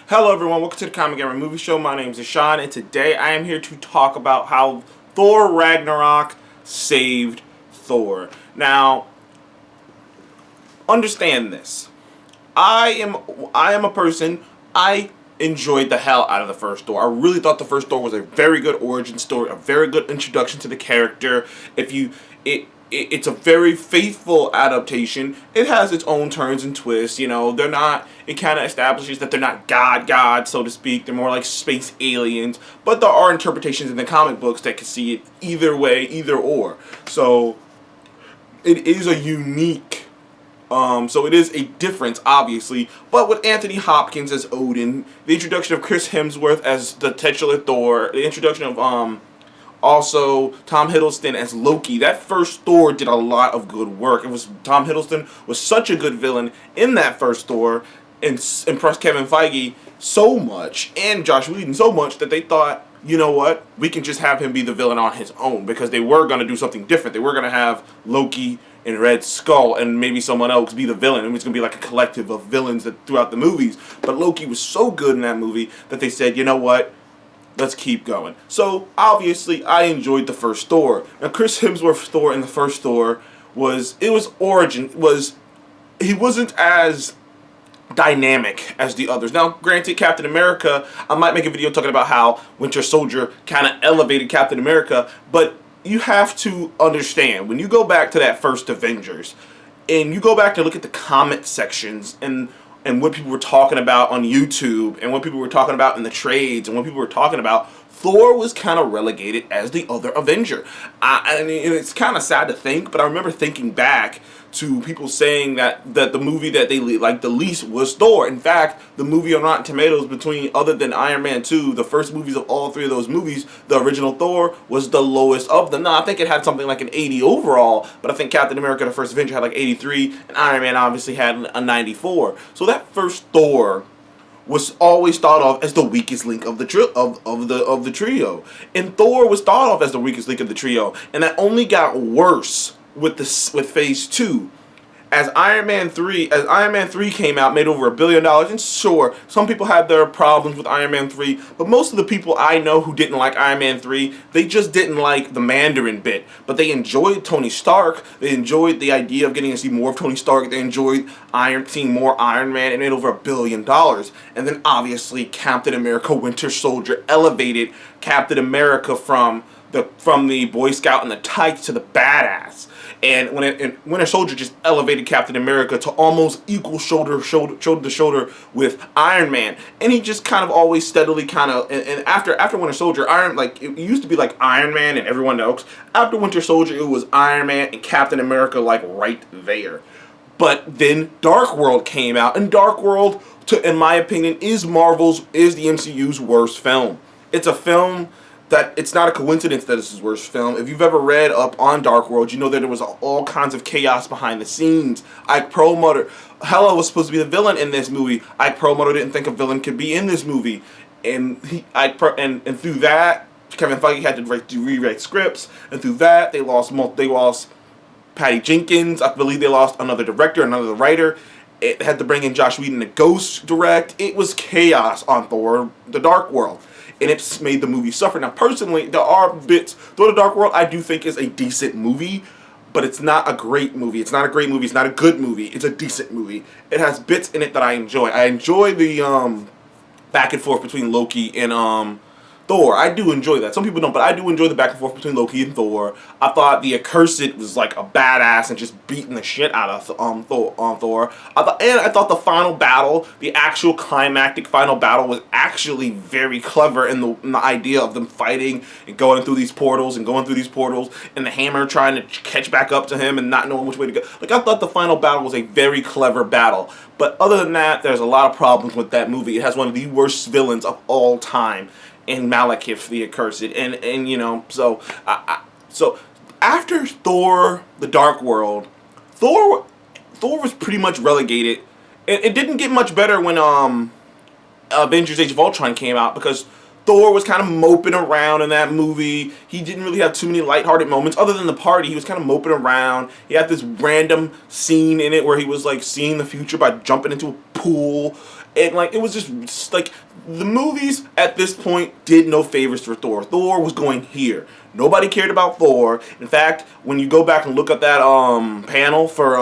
Hello everyone, welcome to the Comic Gamer Movie Show. My name is Sean, and today I am here to talk about how Thor Ragnarok saved Thor. Now, understand this. I am a person, I enjoyed the hell out of the first Thor. I really thought the first Thor was a very good origin story, a very good introduction to the character. It's a very faithful adaptation. It has its own turns and twists, you know. It kind of establishes that they're not God, so to speak. They're more like space aliens. But there are interpretations in the comic books that can see it either way, either or. So, it is a unique, so it is a difference, obviously. But with Anthony Hopkins as Odin, the introduction of Chris Hemsworth as the titular Thor, the introduction of, also, Tom Hiddleston as Loki. That first Thor did a lot of good work. Tom Hiddleston was such a good villain in that first Thor, and impressed Kevin Feige so much, and Josh Whedon so much, that they thought, you know what, we can just have him be the villain on his own, because they were going to do something different. They were going to have Loki and Red Skull and maybe someone else be the villain. It was going to be like a collective of villains throughout the movies. But Loki was so good in that movie that they said, you know what, let's keep going. So, obviously, I enjoyed the first Thor. Now, Chris Hemsworth's Thor in the first Thor he wasn't as dynamic as the others. Now, granted, Captain America, I might make a video talking about how Winter Soldier kind of elevated Captain America, but you have to understand, when you go back to that first Avengers, and you go back to look at the comment sections, and what people were talking about on YouTube, and what people were talking about in the trades, and what people were talking about, Thor was kind of relegated as the other Avenger. I mean, it's kind of sad to think, but I remember thinking back to people saying that the movie that they liked the least was Thor. In fact, the movie on Rotten Tomatoes, other than Iron Man 2, the first movies of all three of those movies, the original Thor was the lowest of them. Now, I think it had something like an 80 overall, but I think Captain America, the First Avenger, had like 83, and Iron Man obviously had a 94. So that first Thor was always thought of as the weakest link of the trio, and Thor was thought of as the weakest link of the trio, and that only got worse with Phase 2. As Iron Man 3 came out, made over $1 billion, and sure, some people had their problems with Iron Man 3, but most of the people I know who didn't like Iron Man 3, they just didn't like the Mandarin bit, but they enjoyed Tony Stark, they enjoyed the idea of getting to see more of Tony Stark, they enjoyed seeing more Iron Man, and made over $1 billion. And then obviously Captain America Winter Soldier elevated Captain America from the Boy Scout and the tights to the badass. And Winter Soldier just elevated Captain America to almost equal shoulder to shoulder with Iron Man. And he just kind of always steadily and after Winter Soldier, it used to be like Iron Man and everyone else. After Winter Soldier, it was Iron Man and Captain America like right there. But then Dark World came out, and Dark World, in my opinion, is the MCU's worst film. It's a film that it's not a coincidence that it's his worst film. If you've ever read up on Dark World, you know that there was all kinds of chaos behind the scenes. Ike Perlmutter, Hela was supposed to be the villain in this movie. Ike Perlmutter didn't think a villain could be in this movie, and through that, Kevin Feige had to rewrite scripts, and through that, they lost Patty Jenkins. I believe they lost another director, another writer. It had to bring in Josh Whedon to ghost direct. It was chaos on Thor: The Dark World, and it's made the movie suffer. Now, personally, there are bits. Thor: The Dark World, I do think is a decent movie, but it's not a great movie. It's not a great movie. It's not a good movie. It's a decent movie. It has bits in it that I enjoy. I enjoy the back and forth between Loki and Thor. I do enjoy that. Some people don't, but I do enjoy the back and forth between Loki and Thor. I thought the Accursed was like a badass and just beating the shit out of Thor. I thought the final battle, the actual climactic final battle, was actually very clever in the idea of them fighting and going through these portals, and the Hammer trying to catch back up to him and not knowing which way to go. Like, I thought the final battle was a very clever battle. But other than that, there's a lot of problems with that movie. It has one of the worst villains of all time in Malekith the Accursed, and you know, so after Thor: The Dark World, Thor was pretty much relegated. It didn't get much better when Avengers: Age of Ultron came out, because Thor was kind of moping around in that movie. He didn't really have too many lighthearted moments other than the party. He was kind of moping around. He had this random scene in it where he was like seeing the future by jumping into a pool. And like it was just like the movies at this point did no favors for Thor. Thor was going here. Nobody cared about Thor. In fact, when you go back and look at that panel for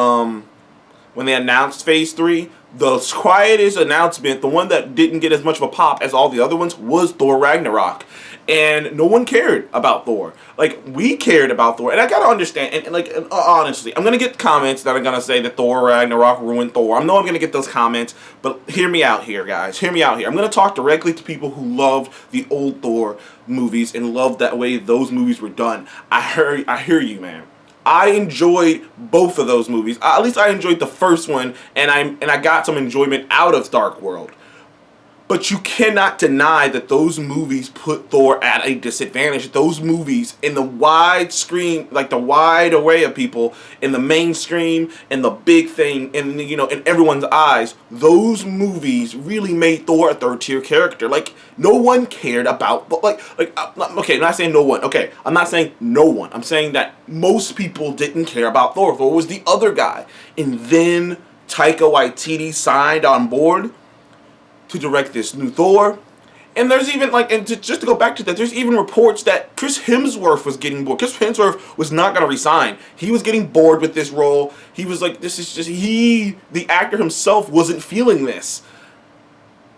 when they announced Phase 3, the quietest announcement, the one that didn't get as much of a pop as all the other ones, was Thor Ragnarok. And no one cared about Thor. Like, we cared about Thor. And I gotta understand, and like, honestly, I'm gonna get comments that are gonna say that Thor Ragnarok ruined Thor. I know I'm gonna get those comments, but hear me out here, guys. Hear me out here. I'm gonna talk directly to people who loved the old Thor movies and loved that way those movies were done. I hear you, man. I enjoyed both of those movies. At least I enjoyed the first one, and I got some enjoyment out of Dark World. But you cannot deny that those movies put Thor at a disadvantage. Those movies, in the wide screen, like the wide array of people, in the mainstream, in the big thing, in in everyone's eyes, those movies really made Thor a third-tier character. Like, no one cared about, but okay, I'm not saying no one. Okay, I'm not saying no one. I'm saying that most people didn't care about Thor. Thor was the other guy. And then Taika Waititi signed on board to direct this new Thor. And there's even, just to go back to that, there's even reports that Chris Hemsworth was getting bored. Chris Hemsworth was not going to resign. He was getting bored with this role. He was like, this is just, the actor himself wasn't feeling this.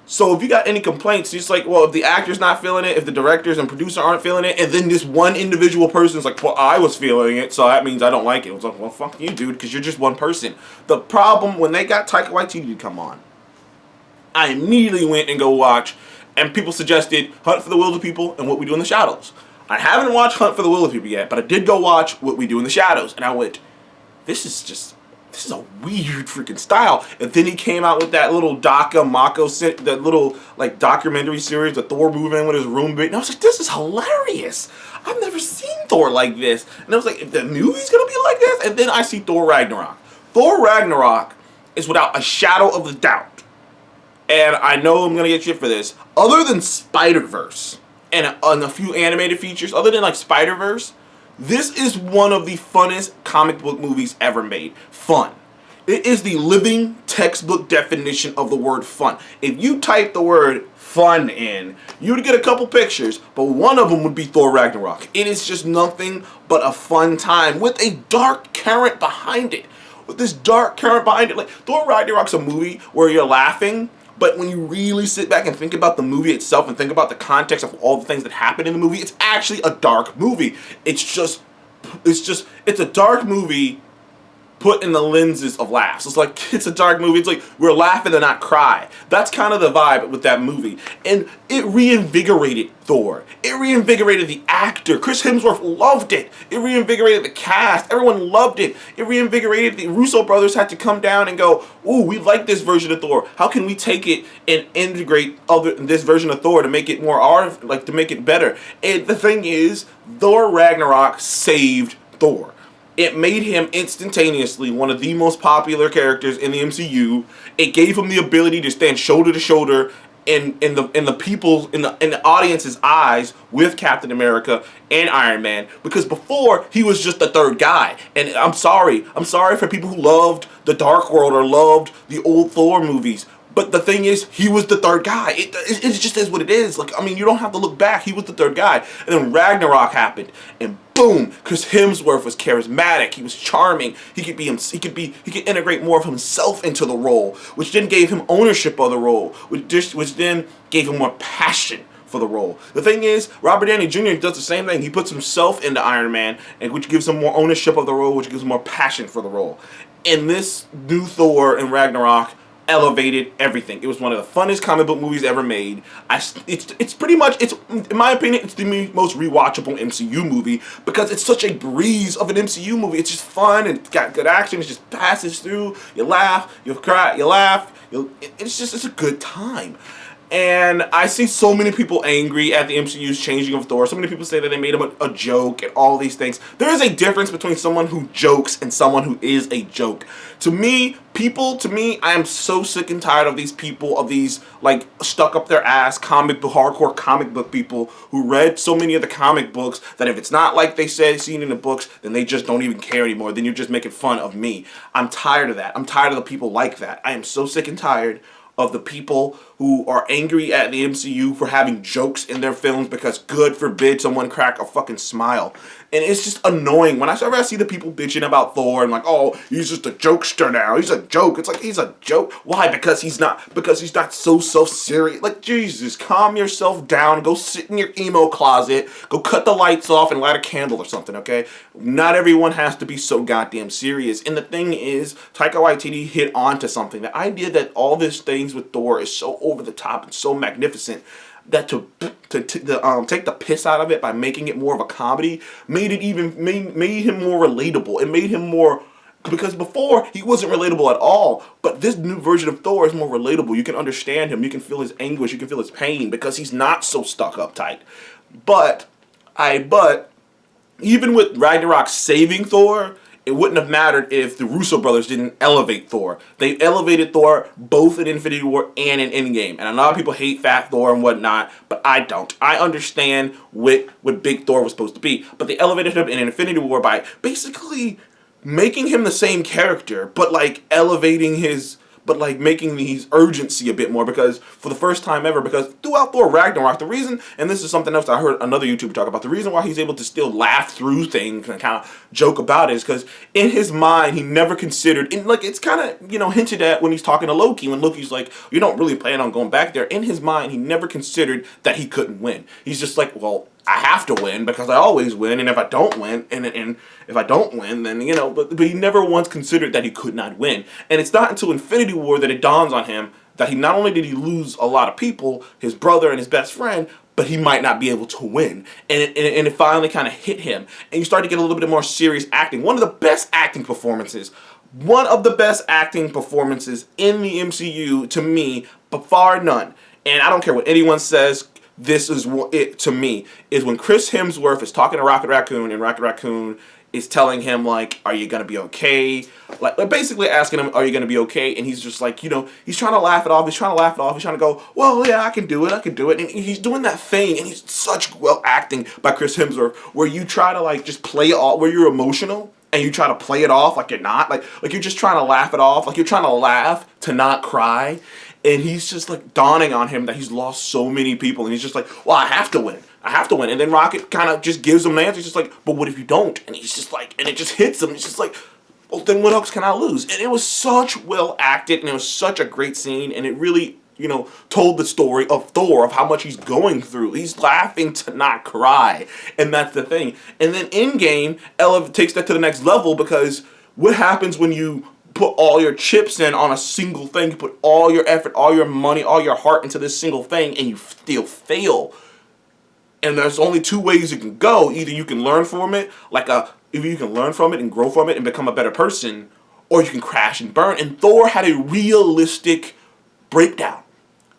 So if you got any complaints, just like, well, if the actor's not feeling it, if the directors and producer aren't feeling it, and then this one individual person's like, well, I was feeling it, so that means I don't like it. It was like, well, fuck you, dude, because you're just one person. The problem, when they got Taika Waititi to come on, I immediately went and go watch, and people suggested Hunt for the Wilder People and What We Do in the Shadows. I haven't watched Hunt for the Wilder People yet, but I did go watch What We Do in the Shadows, and I went, this is a weird freaking style. And then he came out with that little that little like documentary series, the Thor movie with his roommate, and I was like, this is hilarious. I've never seen Thor like this. And I was like, if the movie's gonna be like this, and then I see Thor Ragnarok. Thor Ragnarok is without a shadow of a doubt, and I know I'm going to get shit for this, other than Spider-Verse and a few animated features, other than like Spider-Verse, this is one of the funnest comic book movies ever made. Fun. It is the living textbook definition of the word fun. If you type the word fun in, you would get a couple pictures, but one of them would be Thor Ragnarok. It is just nothing but a fun time with a dark current behind it. With this dark current behind it. Like, Thor Ragnarok's a movie where you're laughing, but when you really sit back and think about the movie itself and think about the context of all the things that happen in the movie, it's actually a dark movie. It's a dark movie put in the lenses of laughs. It's like, it's a dark movie. It's like, we're laughing and not cry. That's kind of the vibe with that movie. And it reinvigorated Thor. It reinvigorated the actor. Chris Hemsworth loved it. It reinvigorated the cast. Everyone loved it. It reinvigorated the Russo brothers had to come down and go, ooh, we like this version of Thor. How can we take it and integrate this version of Thor to make it more to make it better? And the thing is, Thor Ragnarok saved Thor. It made him instantaneously one of the most popular characters in the MCU. It gave him the ability to stand shoulder to shoulder in the audience's eyes with Captain America and Iron Man, because before he was just the third guy. And I'm sorry for people who loved the Dark World or loved the old Thor movies. But the thing is, he was the third guy. It just is what it is. Like, I mean, you don't have to look back. He was the third guy. And then Ragnarok happened, and boom, Chris Hemsworth was charismatic. He was charming. He could integrate more of himself into the role, which then gave him ownership of the role, which then gave him more passion for the role. The thing is, Robert Downey Jr. does the same thing. He puts himself into Iron Man, and which gives him more ownership of the role, which gives him more passion for the role. And this new Thor in Ragnarok elevated everything. It was one of the funnest comic book movies ever made. It's pretty much, in my opinion, it's the most rewatchable MCU movie because it's such a breeze of an MCU movie. It's just fun and got good action. It just passes through. You laugh, you cry, you laugh. It's a good time. And I see so many people angry at the MCU's changing of Thor. So many people say that they made him a joke and all these things. There is a difference between someone who jokes and someone who is a joke. To me, I am so sick and tired of these people, of these like stuck up their ass hardcore comic book people who read so many of the comic books that if it's not like they said seen in the books, then they just don't even care anymore. Then you're just making fun of me. I'm tired of that. I'm tired of the people like that. I am so sick and tired of the people who are angry at the MCU for having jokes in their films because good forbid someone crack a fucking smile. And it's just annoying when I see the people bitching about Thor and like, oh, he's just a jokester now. He's a joke. It's like he's a joke. Why? Because he's not so self-serious. Like, Jesus, calm yourself down. Go sit in your emo closet. Go cut the lights off and light a candle or something, okay? Not everyone has to be so goddamn serious. And the thing is, Taika Waititi hit on to something. The idea that all these things with Thor is so over the top and so magnificent that to take the piss out of it by making it more of a comedy made him more relatable. It made him more, because before he wasn't relatable at all, but this new version of Thor is more relatable. You can understand him, you can feel his anguish, you can feel his pain because he's not so stuck uptight. But even with Ragnarok saving Thor, it wouldn't have mattered if the Russo brothers didn't elevate Thor. They elevated Thor both in Infinity War and in Endgame. And a lot of people hate Fat Thor and whatnot, but I don't. I understand what Big Thor was supposed to be. But they elevated him in Infinity War by basically making him the same character, but like elevating his... but like making his urgency a bit more, because for the first time ever, because throughout Thor Ragnarok, the reason, and this is something else I heard another YouTuber talk about, the reason why he's able to still laugh through things and kind of joke about it is because in his mind, he never considered, and like it's kind of, you know, hinted at when he's talking to Loki, when Loki's like, you don't really plan on going back there. In his mind, he never considered that he couldn't win. He's just like, well, I have to win because I always win, and if I don't win, and if I don't win, then, you know, but he never once considered that he could not win. And it's not until Infinity War that it dawns on him that he not only did he lose a lot of people, his brother and his best friend, but he might not be able to win. And it finally kind of hit him. And you start to get a little bit more serious acting. One of the best acting performances in the MCU, to me, but far none. And I don't care what anyone says, this is what it, to me, is when Chris Hemsworth is talking to Rocket Raccoon, and Rocket Raccoon is telling him, like, are you going to be okay? Like basically asking him, are you going to be okay? And he's just like, you know, he's trying to laugh it off. He's trying to go, well, yeah, I can do it. And he's doing that thing, and he's such well acting by Chris Hemsworth, where you try to, like, just play it off, where you're emotional, and you try to play it off like you're not. Like you're just trying to laugh it off. Like you're trying to laugh to not cry. And he's just like dawning on him that he's lost so many people. And he's just like, well, I have to win. And then Rocket kind of just gives him an answer. He's just like, but what if you don't? And he's just like, and it just hits him. He's just like, well, then what else can I lose? And it was such well acted, and it was such a great scene. And it really, you know, told the story of Thor, of how much he's going through. He's laughing to not cry. And that's the thing. And then Endgame takes that to the next level, because what happens when you put all your chips in on a single thing, you put all your effort, all your money, all your heart into this single thing, and you still fail? And there's only two ways you can go. Either you can learn from it, if you can learn from it and grow from it and become a better person, or you can crash and burn. And Thor had a realistic breakdown.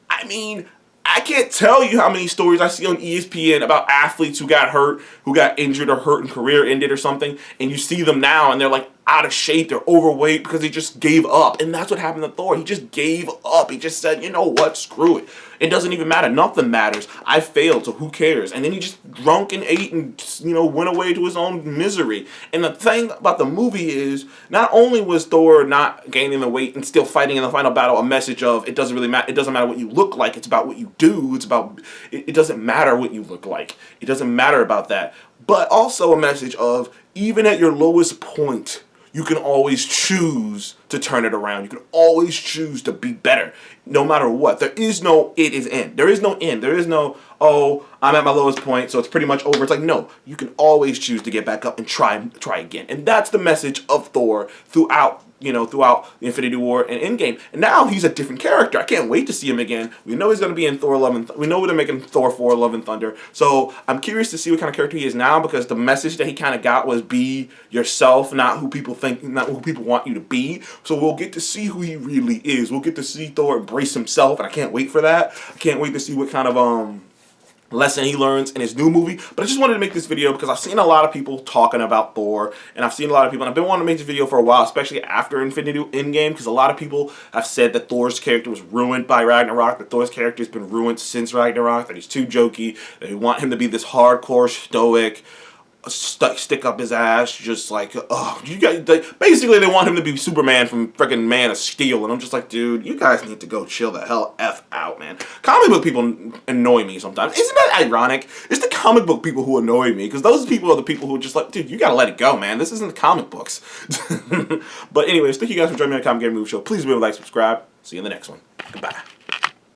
I mean, I can't tell you how many stories I see on ESPN about athletes who got hurt, who got injured or hurt and career ended or something, and you see them now and they're like out of shape, they're overweight because they just gave up. And that's what happened to Thor. He just gave up. He just said, you know what, screw it. It doesn't even matter. Nothing matters. I failed, so who cares? And then he just drunk and ate and, you know, went away to his own misery. And the thing about the movie is, not only was Thor not gaining the weight and still fighting in the final battle a message of, it doesn't really matter. It doesn't matter what you look like. It's about what you do. It's about, it doesn't matter what you look like. It doesn't matter about that. But also a message of, even at your lowest point, you can always choose to turn it around. You can always choose to be better, no matter what. There is no it is end. There is no end. There is no, oh, I'm at my lowest point, so it's pretty much over. It's like, no, you can always choose to get back up and try again. And that's the message of Thor throughout the Infinity War and Endgame. And now he's a different character. I can't wait to see him again. We know he's going to be in Thor Love and we know they're making Thor 4 Love and Thunder. So I'm curious to see what kind of character he is now, because the message that he kind of got was be yourself, not who people think, not who people want you to be. So we'll get to see who he really is. We'll get to see Thor embrace himself, and I can't wait for that. I can't wait to see what kind of lesson he learns in his new movie. But I just wanted to make this video because I've seen a lot of people talking about Thor, and I've seen a lot of people, and I've been wanting to make this video for a while, especially after Infinity Endgame, because a lot of people have said that Thor's character was ruined by Ragnarok, that Thor's character has been ruined since Ragnarok, that he's too jokey, that they want him to be this hardcore stoic stick up his ass, just like, oh, you guys, basically they want him to be Superman from freaking Man of Steel, and I'm just like, dude, you guys need to go chill the hell F out, man. Comic book people annoy me sometimes. Isn't that ironic? It's the comic book people who annoy me, because those people are the people who are just like, dude, you gotta let it go, man. This isn't the comic books. But anyways, thank you guys for joining me on the Comic Game Move Show. Please remember to like, subscribe. See you in the next one. Goodbye.